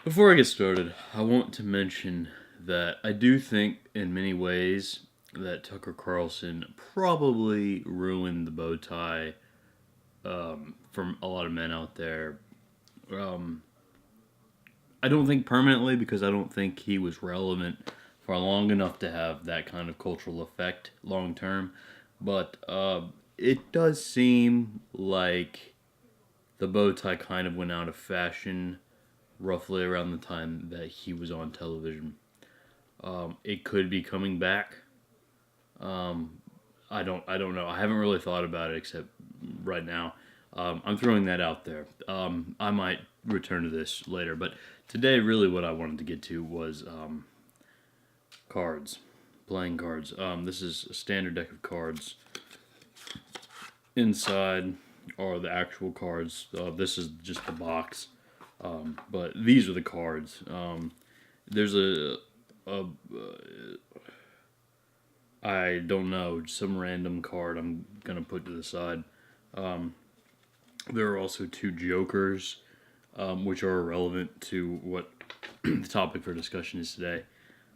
Before I get started, I want to mention that I do think, in many ways, that Tucker Carlson probably ruined the bow tie from a lot of men out there. Um, I don't think permanently because I don't think he was relevant for long enough to have that kind of cultural effect long term. But it does seem like the bow tie kind of went out of fashion roughly around the time that he was on television. It could be coming back. Um, I don't know. I haven't really thought about it except right now. I'm throwing that out there. I might return to this later, but today, really, what I wanted to get to was cards, playing cards. This is a standard deck of cards. Inside are the actual cards. This is just the box, but these are the cards. There's a I don't know, some random card I'm gonna put to the side. Um, there are also two jokers, which are irrelevant to what the topic for discussion is today.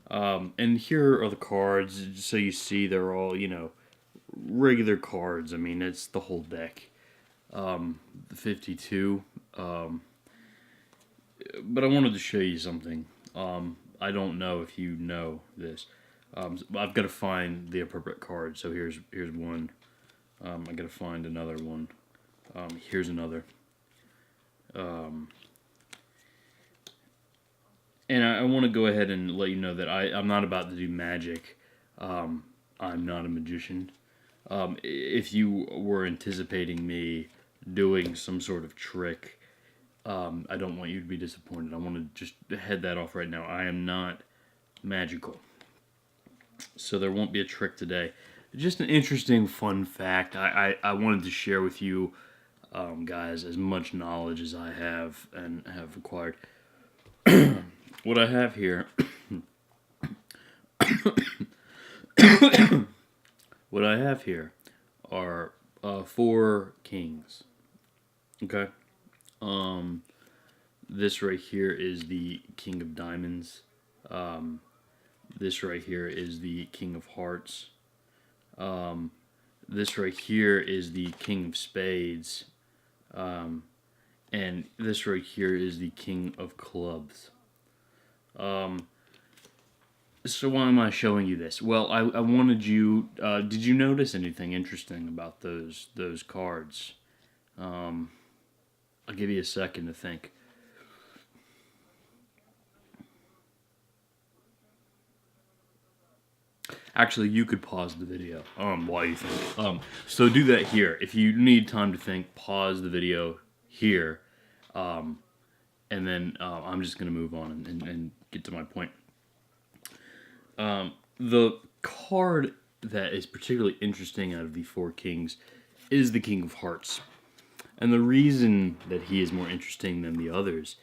And here are the cards, just so you see they're all, regular cards. I mean, it's the whole deck. The 52. Um, but I wanted to show you something. I don't know if you know this. I've got to find the appropriate card. So here's one. I got to find another one. Here's another. Um, and I want to go ahead and let you know that I'm not about to do magic. I'm not a magician. If you were anticipating me doing some sort of trick, I don't want you to be disappointed. I want to just head that off right now. I am not magical. So there won't be a trick today. Just an interesting fun fact I wanted to share with you, guys, as much knowledge as I have and have acquired. What I have here, what I have here are four kings. Okay. Um, this right here is the king of diamonds. Um, this right here is the king of hearts. Um, this right here is the king of spades. Um, and this right here is the king of clubs. Um, so why am I showing you this? Well, I wanted you. Did you notice anything interesting about those cards? Um, I'll give you a second to think. Actually, you could pause the video while you think. So do that here. If you need time to think, pause the video here, um, and then I'm just gonna move on and get to my point. The card that is particularly interesting out of the four kings is the King of Hearts. And the reason that he is more interesting than the others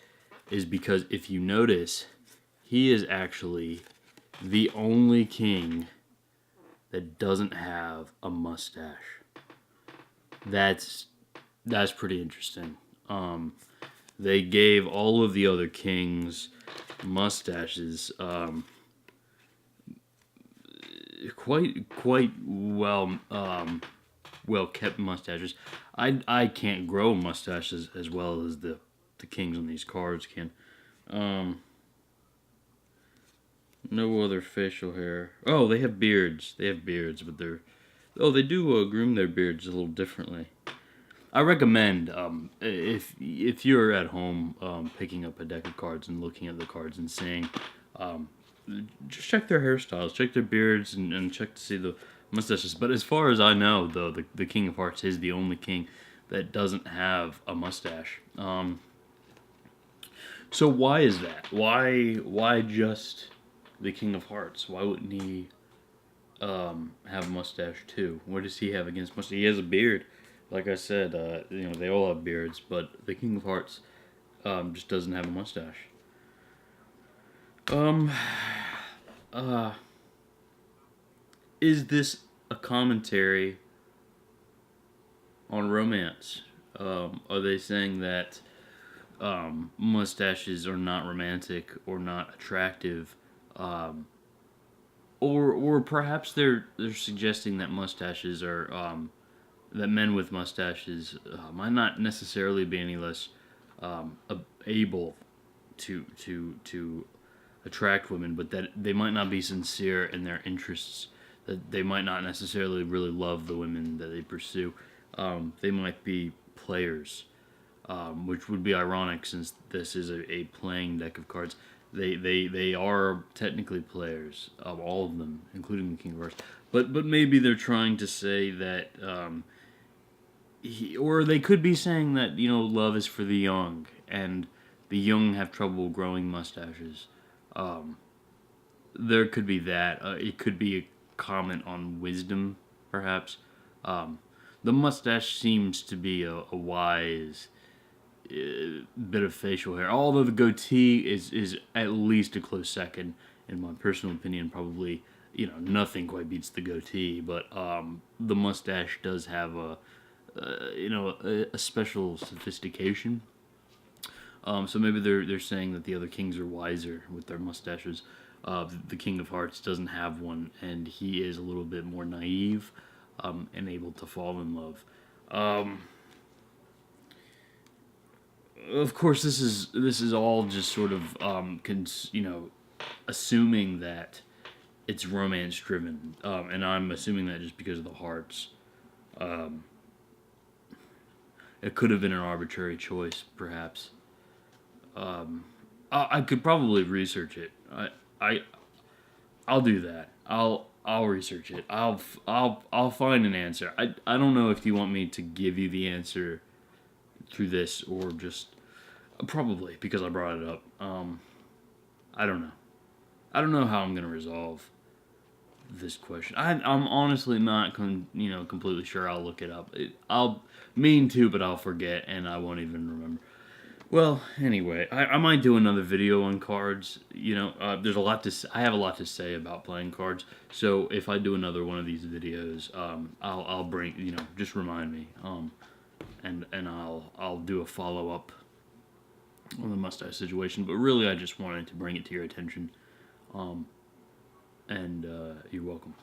is because if you notice, he is actually the only king that doesn't have a mustache. That's that's pretty interesting. Um, they gave all of the other kings mustaches, quite well kept mustaches. I can't grow mustaches as well as the kings on these cards can. Um, no other facial hair. Oh, they have beards. They have beards, but they do groom their beards a little differently. I recommend, if you're at home, picking up a deck of cards and looking at the cards and seeing, um, just check their hairstyles, check their beards, and check to see the mustaches. But as far as I know, though, the King of Hearts is the only king that doesn't have a mustache. So why is that? Why just the King of Hearts? Why wouldn't he have a mustache too? What does he have against mustache? He has a beard. Like I said, they all have beards, but the King of Hearts just doesn't have a mustache. Um, uh, is this a commentary on romance? Are they saying that mustaches are not romantic or not attractive, or perhaps they're suggesting that mustaches are that men with mustaches might not necessarily be any less able to attract women, but that they might not be sincere in their interests. That they might not necessarily really love the women that they pursue. They might be players, which would be ironic since this is a playing deck of cards. They are technically players of all of them, including the King of Hearts. But maybe they're trying to say that, or they could be saying that love is for the young, and the young have trouble growing mustaches. Um, there could be that. It could be a comment on wisdom, perhaps. Um, the mustache seems to be a wise bit of facial hair. Although the goatee is at least a close second, in my personal opinion. Probably, nothing quite beats the goatee, but the mustache does have a special sophistication. So maybe they're saying that the other kings are wiser with their mustaches. The King of Hearts doesn't have one, and he is a little bit more naive, and able to fall in love. Um, of course, this is all just sort of assuming that it's romance driven, and I'm assuming that just because of the hearts. Um, it could have been an arbitrary choice, perhaps. Um, I could probably research it. I I'll do that. I'll research it. I'll find an answer. I don't know if you want me to give you the answer through this or just probably because I brought it up. I don't know. I don't know how I'm gonna resolve this question. I'm honestly not completely sure. I'll look it up. I'll mean to, but I'll forget and I won't even remember. Well, anyway, I might do another video on cards. There's a lot I have a lot to say about playing cards. So if I do another one of these videos, I'll bring just remind me, and I'll do a follow up on the mustache situation. But really, I just wanted to bring it to your attention, and you're welcome.